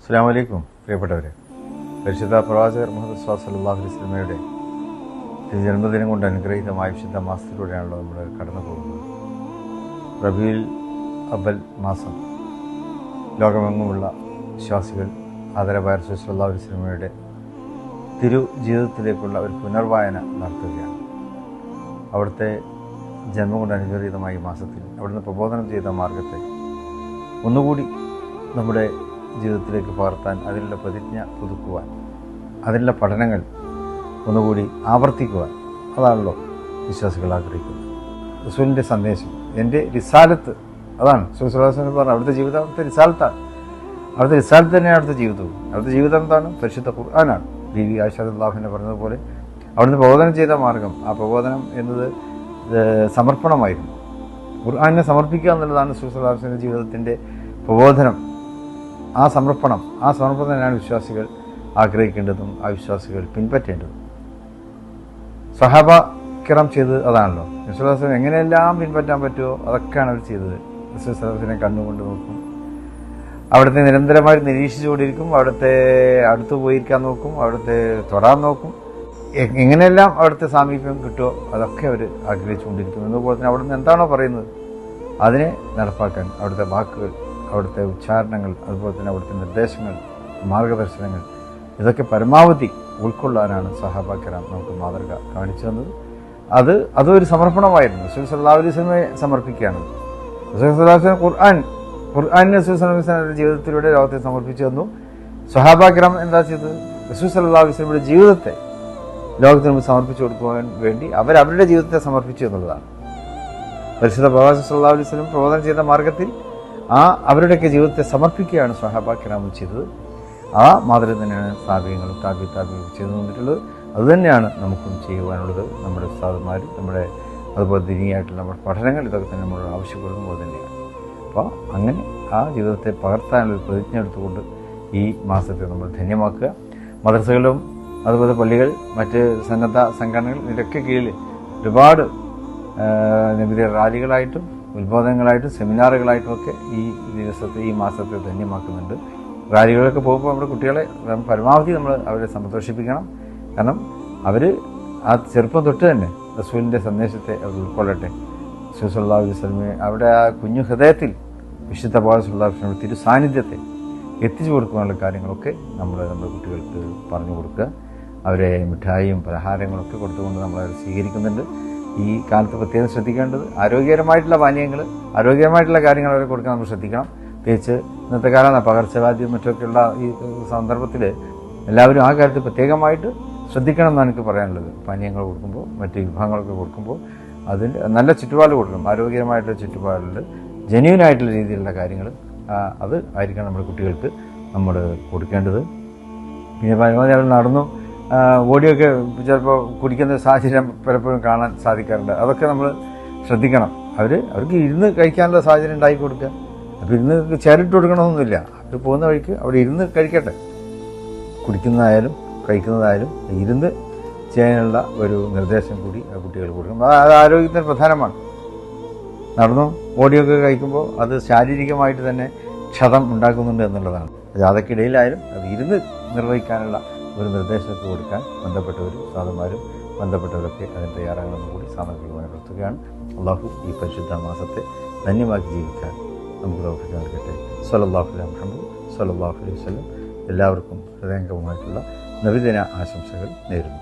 അസ്സലാമു അലൈക്കും പ്രിയപ്പെട്ടവരെ. പരിശുദ്ധ പ്രവാചകർ മുഹമ്മദ് സല്ലല്ലാഹു അലൈഹി വസല്ലമയുടെ ജന്മദിനം കൊണ്ട് അനുഗ്രഹീതമായ വിശുദ്ധ മാസത്തിലൂടെയാണല്ലോ നമ്മൾ കടന്നു പോകുന്നത്. റബീഉൽ അവ്വൽ മാസം ലോകമെങ്ങുമുള്ള വിശ്വാസികൾ ആദരവായ റസൂൽ സല്ലല്ലാഹു അലൈഹി വസല്ലമയുടെ തിരു ജീവിതത്തിലേക്കുള്ള ഒരു പുനർവായന നടത്തുകയാണ്. അവിടുത്തെ ജന്മം കൊണ്ട് അനുഗ്രഹീതമായ ഈ മാസത്തിൽ അവിടുന്ന് പ്രബോധനം ചെയ്ത മാർഗത്തെ ഒന്നുകൂടി നമ്മുടെ ജീവിതത്തിലേക്ക് പകർത്താൻ, അതിനുള്ള പ്രതിജ്ഞ പുതുക്കുവാൻ, അതിനുള്ള പഠനങ്ങൾ ഒന്നുകൂടി ആവർത്തിക്കുവാൻ, അതാണല്ലോ വിശ്വാസികൾ ആഗ്രഹിക്കുന്നത്. റസൂലിൻ്റെ സന്ദേശം, എൻ്റെ റിസാലത്ത്, അതാണ് റസൂൽ സല്ലല്ലാഹു അലൈഹി വസല്ലം പറഞ്ഞത്. അവിടുത്തെ ജീവിതം അവിടുത്തെ റിസാലത്താണ്. അവിടുത്തെ റിസാലത്ത് തന്നെയാണ് അവിടുത്തെ ജീവിതവും. അവിടുത്തെ ജീവിതം എന്താണ്? പരിശുദ്ധ ഖുർആനാണ്. ബീവി ആയിഷ റളിയല്ലാഹു അൻഹ പറഞ്ഞതുപോലെ അവിടുന്ന് പ്രബോധനം ചെയ്ത മാർഗം, ആ പ്രബോധനം എന്നത് സമർപ്പണമായിരുന്നു. ഖുർആനെ സമർപ്പിക്കുക എന്നുള്ളതാണ് റസൂൽ സല്ലല്ലാഹു അലൈഹി വസല്ലം ജീവിതത്തിൻ്റെ പ്രബോധനം. ആ സമർപ്പണം തന്നെയാണ് വിശ്വാസികൾ ആഗ്രഹിക്കേണ്ടതും ആ വിശ്വാസികൾ പിൻപറ്റേണ്ടതും. സഹാബ കിറാം ചെയ്തത് അതാണല്ലോ. റസൂൽ സല്ലല്ലാഹു അലൈഹി വസല്ലം എങ്ങനെയെല്ലാം പിൻപറ്റാൻ പറ്റുമോ അതൊക്കെയാണ് അവർ ചെയ്തത്. റസൂൽ സല്ലല്ലാഹു അലൈഹി വസല്ലം കണ്ണുകൊണ്ട് നോക്കും, അവിടുത്തെ നിരന്തരമായി നിരീക്ഷിച്ചുകൊണ്ടിരിക്കും, അവിടുത്തെ അടുത്ത് പോയിരിക്കാൻ നോക്കും, അവിടുത്തെ തൊടാൻ നോക്കും. എങ്ങനെയെല്ലാം അവിടുത്തെ സാമീപ്യം കിട്ടുമോ അതൊക്കെ അവർ ആഗ്രഹിച്ചുകൊണ്ടിരിക്കും. അതുപോലെ തന്നെ അവിടുന്ന് എന്താണോ പറയുന്നത് അതിനെ നടപ്പാക്കാൻ അവിടുത്തെ വാക്കുകൾ, അവിടുത്തെ ഉച്ചാരണങ്ങൾ, അതുപോലെ തന്നെ അവിടുത്തെ നിർദ്ദേശങ്ങൾ, മാർഗദർശനങ്ങൾ, ഇതൊക്കെ പരമാവധി ഉൾക്കൊള്ളാനാണ് സഹാബാ കിറാം നമുക്ക് മാതൃക കാണിച്ചു തന്നത്. അതൊരു സമർപ്പണമായിരുന്നു. റസൂൽ സല്ലല്ലാഹു അലൈഹി വസല്ലമയെ സമർപ്പിക്കുകയാണ്. റസൂൽ സല്ലല്ലാഹു അലൈഹി വസല്ലം ഖുർആനെ റസൂൽ സല്ലല്ലാഹു അലൈഹി വസല്ലമയുടെ ജീവിതത്തിലൂടെ ലോകത്തെ സമർപ്പിച്ചു തന്നു. സഹാബാ കിറാം എന്താ ചെയ്തത്? റസൂൽ സല്ലല്ലാഹു അലൈഹി വസല്ലമയുടെ ജീവിതത്തെ ലോകത്തിന് മുമ്പ് സമർപ്പിച്ചു കൊടുക്കുവാൻ വേണ്ടി അവരവരുടെ ജീവിതത്തെ സമർപ്പിച്ചു എന്നുള്ളതാണ്. പരിശുദ്ധ പ്രവാചകൻ സല്ലല്ലാഹു അലൈഹി വസല്ലം പ്രബോധനം ചെയ്ത മാർഗത്തിൽ അവരുടെയൊക്കെ ജീവിതത്തെ സമർപ്പിക്കുകയാണ് സ്വഹാബാ കിറാം ചെയ്തത്. ആ മാതൃക തന്നെയാണ് താബിഈങ്ങളും താബിഈകളും ചെയ്തു തന്നിട്ടുള്ളത്. അതുതന്നെയാണ് നമുക്കും ചെയ്യുവാനുള്ളത്. നമ്മുടെ ഉസ്താദുമാർ, നമ്മുടെ അതുപോലെ ദീനിയായിട്ടുള്ള നമ്മുടെ പഠനങ്ങൾ, ഇതൊക്കെ തന്നെ നമ്മൾ ആവശ്യപ്പെടുന്നത് തന്നെയാണ്. അപ്പോൾ അങ്ങനെ ആ ജീവിതത്തെ പകർത്താനുള്ള പ്രതിജ്ഞ എടുത്തുകൊണ്ട് ഈ മാസത്തെ നമ്മൾ ധന്യമാക്കുക. മദ്രസകളും അതുപോലെ പള്ളികൾ, മറ്റ് സന്നദ്ധ സംഘടനകൾ, ഇതിൻ്റെയൊക്കെ കീഴിൽ ഒരുപാട് നബിദിന റാലികളായിട്ടും ഉത്ബോധനങ്ങളായിട്ടും സെമിനാറുകളായിട്ടും ഒക്കെ ഈ മാസത്തെ ധന്യമാക്കുന്നുണ്ട്. റാലികളൊക്കെ പോകുമ്പോൾ നമ്മുടെ കുട്ടികളെ പരമാവധി നമ്മൾ അവരെ സന്തോഷിപ്പിക്കണം. കാരണം അവർ ആ ചെറുപ്പം തൊട്ട് തന്നെ റസൂലിൻ്റെ സന്ദേശത്തെ അവർ ഉൾക്കൊള്ളട്ടെ. റസൂൽ സല്ലല്ലാഹു അലൈഹി വസല്ലമയെ അവിടെ ആ കുഞ്ഞു ഹൃദയത്തിൽ വിശുദ്ധ പ്രവാചകൻ സല്ലല്ലാഹു അലൈഹി വസല്ലമയുടെ തിരു സാന്നിധ്യത്തെ എത്തിച്ചു കൊടുക്കാനുള്ള കാര്യങ്ങളൊക്കെ നമ്മുടെ കുട്ടികൾക്ക് പറഞ്ഞു കൊടുക്കുക. അവരെ മിഠായിയും പലഹാരങ്ങളൊക്കെ കൊടുത്തുകൊണ്ട് നമ്മളവരെ സ്വീകരിക്കുന്നുണ്ട്. ഈ കാലത്ത് പ്രത്യേകം ശ്രദ്ധിക്കേണ്ടത് ആരോഗ്യകരമായിട്ടുള്ള പാനീയങ്ങൾ, ആരോഗ്യകരമായിട്ടുള്ള കാര്യങ്ങൾ അവരെ കൊടുക്കാൻ നമ്മൾ ശ്രദ്ധിക്കണം. പ്രത്യേകിച്ച് ഇന്നത്തെ കാലം പകർച്ചവ്യാധിയും മറ്റൊക്കെയുള്ള ഈ സന്ദർഭത്തിൽ എല്ലാവരും ആ കാര്യത്തിൽ പ്രത്യേകമായിട്ട് ശ്രദ്ധിക്കണം എന്നാണ് എനിക്ക് പറയാനുള്ളത്. പാനീയങ്ങൾ കൊടുക്കുമ്പോൾ, മറ്റ് വിഭവങ്ങളൊക്കെ കൊടുക്കുമ്പോൾ അതിൻ്റെ നല്ല ചുറ്റുപാട് കൊടുക്കണം. ആരോഗ്യകരമായിട്ടുള്ള ചുറ്റുപാടിൽ ജെന്യൂനായിട്ടുള്ള രീതിയിലുള്ള കാര്യങ്ങൾ അത് ആയിരിക്കണം നമ്മുടെ കുട്ടികൾക്ക് നമ്മൾ കൊടുക്കേണ്ടത്. പിന്നെ പരമാവധി അവർ നടന്നു ഓടിയൊക്കെ ചിലപ്പോൾ കുടിക്കുന്ന സാഹചര്യം പലപ്പോഴും കാണാൻ സാധിക്കാറുണ്ട്. അതൊക്കെ നമ്മൾ ശ്രദ്ധിക്കണം. അവർക്ക് ഇരുന്ന് കഴിക്കാനുള്ള സാഹചര്യം ഉണ്ടാക്കി കൊടുക്കുക. അപ്പോൾ ഇരുന്ന് ചേരിട്ട് കൊടുക്കണമെന്നൊന്നുമില്ല. അവർ പോകുന്ന വഴിക്ക് അവിടെ ഇരുന്ന് കഴിക്കട്ടെ. കുടിക്കുന്നതായാലും കഴിക്കുന്നതായാലും ഇരുന്ന് ചെയ്യാനുള്ള ഒരു നിർദ്ദേശം കൂടി ആ കുട്ടികൾ കൊടുക്കണം. അത് ആരോഗ്യത്തിന് പ്രധാനമാണ്. നടന്നും ഓടിയൊക്കെ കഴിക്കുമ്പോൾ അത് ശാരീരികമായിട്ട് തന്നെ ക്ഷതം ഉണ്ടാക്കുന്നുണ്ട് എന്നുള്ളതാണ്. ജാഥയ്ക്കിടയിലായാലും അത് ഇരുന്ന് നിർവഹിക്കാനുള്ള ഒരു നിർദ്ദേശമൊക്കെ കൊടുക്കാൻ ബന്ധപ്പെട്ടവരും സാധുമാരും ബന്ധപ്പെട്ടവരൊക്കെ അതിന് തയ്യാറാകണമെന്ന് കൂടി സാമൂഹികമായി ഉണർത്തുകയാണ്. അള്ളാഹു ഈ പരിശുദ്ധ മാസത്തെ ധന്യമാക്കി ജീവിക്കാൻ നമുക്ക് തൗഫീഖ് നൽകട്ടെ. സ്വല്ലല്ലാഹു അലൈഹി മുഹമ്മദ് സ്വല്ലല്ലാഹു അലൈഹി വസല്ലം എല്ലാവർക്കും ഹൃദയംഗമമായിട്ടുള്ള നബിദിന ആശംസകൾ നേരുന്നു.